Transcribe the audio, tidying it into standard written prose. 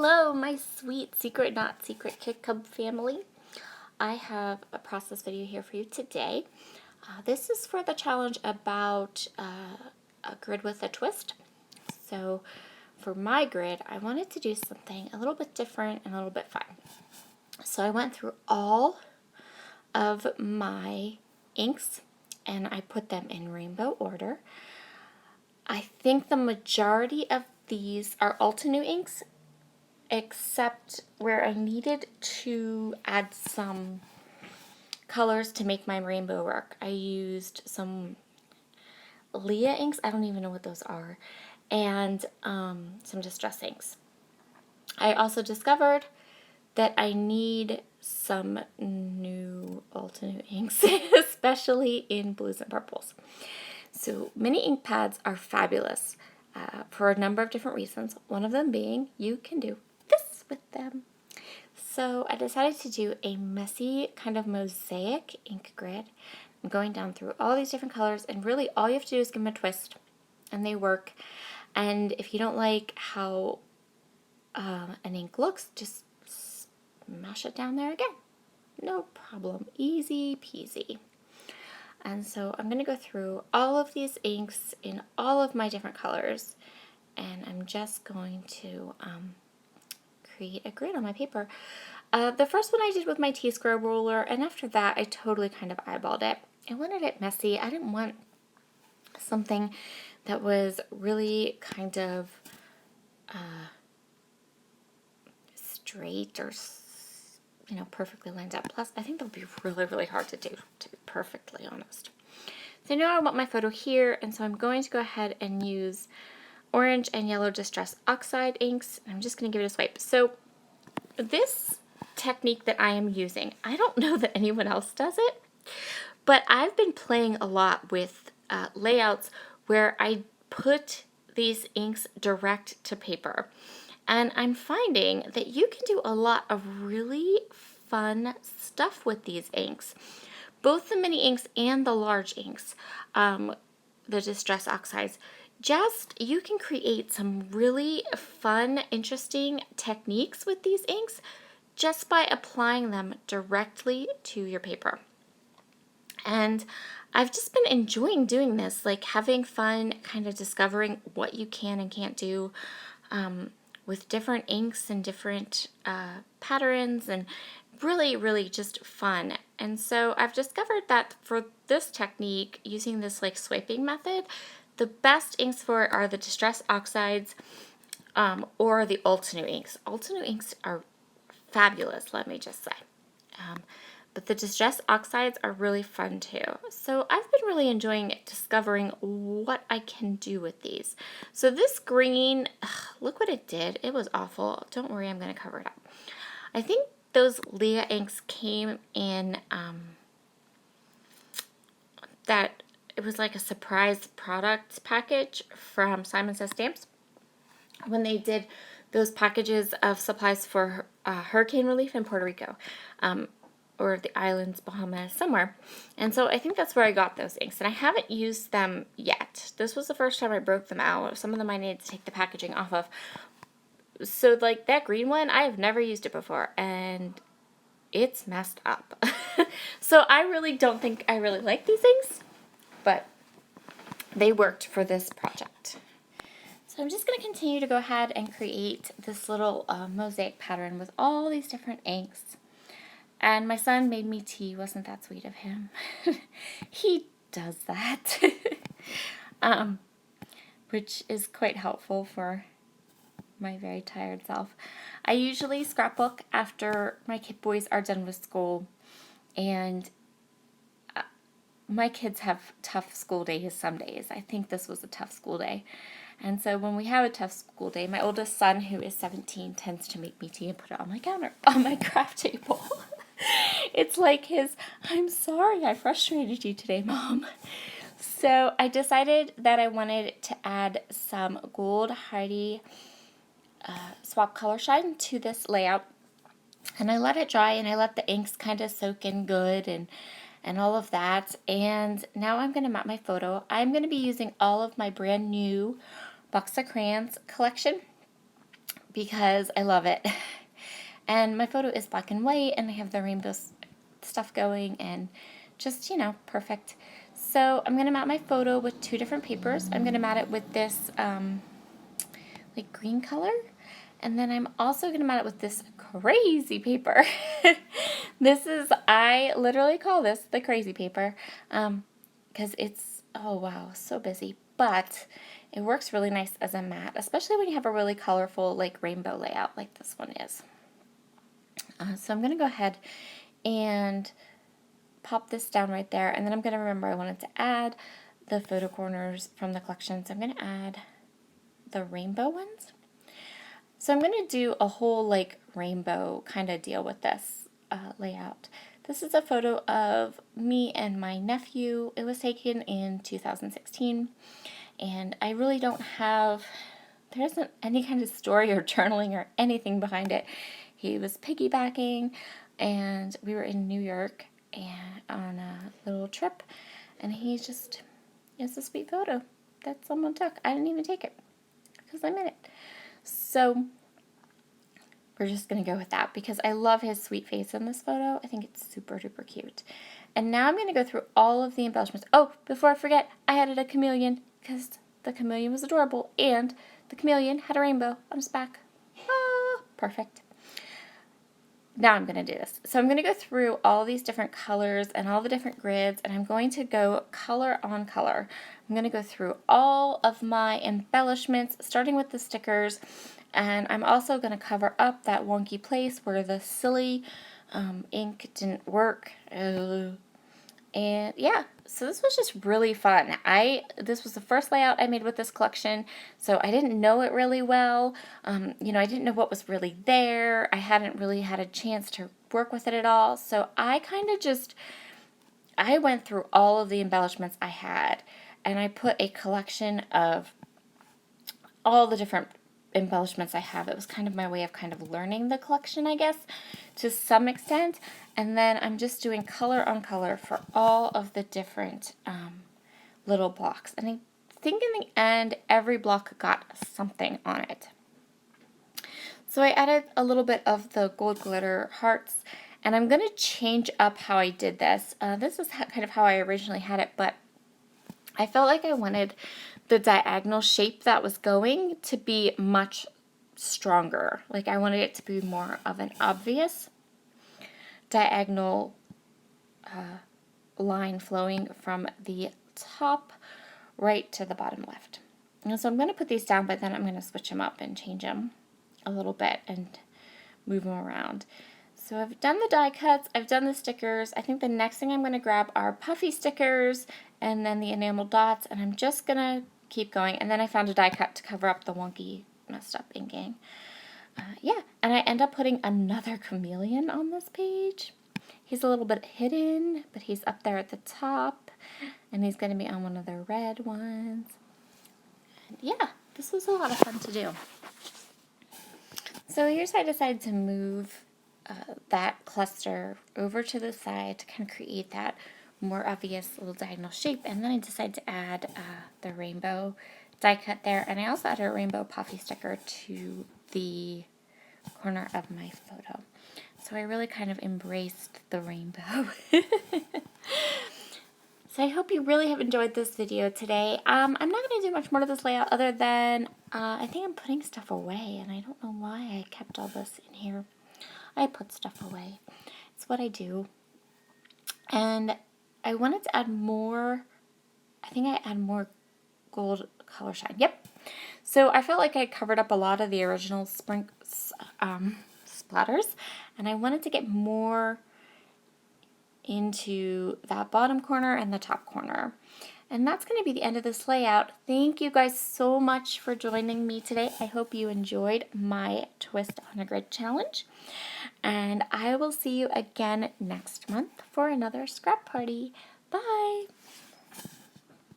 Hello, my sweet secret, not secret Kit Cub family. I have a process video here for you today. This is for the challenge about a grid with a twist. So for my grid, I wanted to do something a little bit different and a little bit fun. So I went through all of my inks and I put them in rainbow order. I think the majority of these are Altenew inks, except where I needed to add some colors to make my rainbow work. I used some Leah inks, I don't even know what those are, and some distress inks. I also discovered that I need some new Altenew inks, especially in blues and purples. So mini ink pads are fabulous for a number of different reasons, one of them being you can do this with them. So I decided to do a messy kind of mosaic ink grid. I'm going down through all these different colors, and really all you have to do is give them a twist and they work. And if you don't like how an ink looks, just smash it down there again. No problem, easy peasy. And so I'm going to go through all of these inks in all of my different colors, and I'm just going to create a grid on my paper. The first one I did with my T-square ruler, and after that I totally kind of eyeballed it. I wanted it messy. I didn't want something that was really kind of straight or, you know, perfectly lined up. Plus, I think that would be really, really hard to do, to be perfectly honest. So now I want my photo here, and so I'm going to go ahead and use orange and yellow Distress Oxide inks. I'm just going to give it a swipe. So this technique that I am using, I don't know that anyone else does it, but I've been playing a lot with layouts where I put these inks direct to paper. And I'm finding that you can do a lot of really fun stuff with these inks. Both the mini inks and the large inks, the Distress Oxides, you can create some really fun, interesting techniques with these inks just by applying them directly to your paper. And I've just been enjoying doing this, like having fun, kind of discovering what you can and can't do with different inks and different patterns, and really, really just fun. And so I've discovered that for this technique, using this like swiping method, the best inks for it are the Distress Oxides or the Altenew inks. Altenew inks are fabulous, let me just say. But the Distress Oxides are really fun too. So I've been really enjoying discovering what I can do with these. So this green, look what it did. It was awful. Don't worry, I'm going to cover it up. I think those Leah inks came in that it was like a surprise product package from Simon Says Stamps when they did those packages of supplies for hurricane relief in Puerto Rico. Or the islands, Bahamas, somewhere. And so I think that's where I got those inks. And I haven't used them yet. This was the first time I broke them out. Some of them I needed to take the packaging off of. So like that green one, I have never used it before. And it's messed up. So I really don't think I really like these inks. But they worked for this project. So I'm just going to continue to go ahead and create this little mosaic pattern with all these different inks. And my son made me tea. Wasn't that sweet of him? He does that. Which is quite helpful for my very tired self. I usually scrapbook after my boys are done with school. And my kids have tough school days some days. I think this was a tough school day. And so when we have a tough school day, my oldest son, who is 17, tends to make me tea and put it on my counter, on my craft table. It's like his, I'm sorry I frustrated you today, Mom. So I decided that I wanted to add some gold Heidi swap color shine to this layout. And I let it dry and I let the inks kind of soak in good and all of that. And now I'm going to map my photo. I'm going to be using all of my brand new box of crayons collection. because I love it. And my photo is black and white, and I have the rainbow stuff going, and just, you know, perfect. So I'm going to mat my photo with 2 different papers. I'm going to mat it with this like green color, and then I'm also going to mat it with this crazy paper. I literally call this the crazy paper, because it's, oh wow, so busy, but it works really nice as a mat, especially when you have a really colorful like rainbow layout like this one is. So I'm going to go ahead and pop this down right there, and then I'm going to remember I wanted to add the photo corners from the collection, so I'm going to add the rainbow ones. So I'm going to do a whole like rainbow kind of deal with this layout. This is a photo of me and my nephew. It was taken in 2016, and I really don't have, there isn't any kind of story or journaling or anything behind it. He was piggybacking, and we were in New York and on a little trip, and it's a sweet photo that someone took. I didn't even take it because I'm in it. So we're just going to go with that because I love his sweet face in this photo. I think it's super duper cute. And now I'm going to go through all of the embellishments. Oh, before I forget, I added a chameleon because the chameleon was adorable, and the chameleon had a rainbow on his back. Ah, perfect. Now I'm going to do this. So I'm going to go through all these different colors and all the different grids, and I'm going to go color on color. I'm going to go through all of my embellishments, starting with the stickers, and I'm also going to cover up that wonky place where the silly ink didn't work. And yeah, so this was just really fun. This was the first layout I made with this collection, so I didn't know it really well. You know, I didn't know what was really there. I hadn't really had a chance to work with it at all, so I went through all of the embellishments I had, and I put a collection of all the different embellishments I have. It was kind of my way of kind of learning the collection, I guess, to some extent. And then I'm just doing color on color for all of the different little blocks. And I think in the end, every block got something on it. So I added a little bit of the gold glitter hearts, and I'm going to change up how I did this. This is kind of how I originally had it, but I felt like I wanted the diagonal shape that was going to be much stronger. Like I wanted it to be more of an obvious diagonal line flowing from the top right to the bottom left. And so I'm going to put these down, but then I'm going to switch them up and change them a little bit and move them around. So I've done the die cuts, I've done the stickers. I think the next thing I'm going to grab are puffy stickers and then the enamel dots, and I'm just going to keep going. And then I found a die cut to cover up the wonky, messed up inking. Yeah, and I end up putting another chameleon on this page. He's a little bit hidden, but he's up there at the top, and he's going to be on one of the red ones. And yeah, this was a lot of fun to do. So here's how I decided to move that cluster over to the side to kind of create that more obvious little diagonal shape. And then I decided to add the rainbow die cut there. And I also added a rainbow puffy sticker to the corner of my photo. So I really kind of embraced the rainbow. So I hope you really have enjoyed this video today. I'm not going to do much more to this layout other than I think I'm putting stuff away, and I don't know why I kept all this in here. I put stuff away. It's what I do. And I wanted to add more, I think I add more gold color shine. Yep. So I felt like I covered up a lot of the original splatters, and I wanted to get more into that bottom corner and the top corner. And that's going to be the end of this layout. Thank you guys so much for joining me today. I hope you enjoyed my Twist on a Grid challenge. And I will see you again next month for another scrap party. Bye!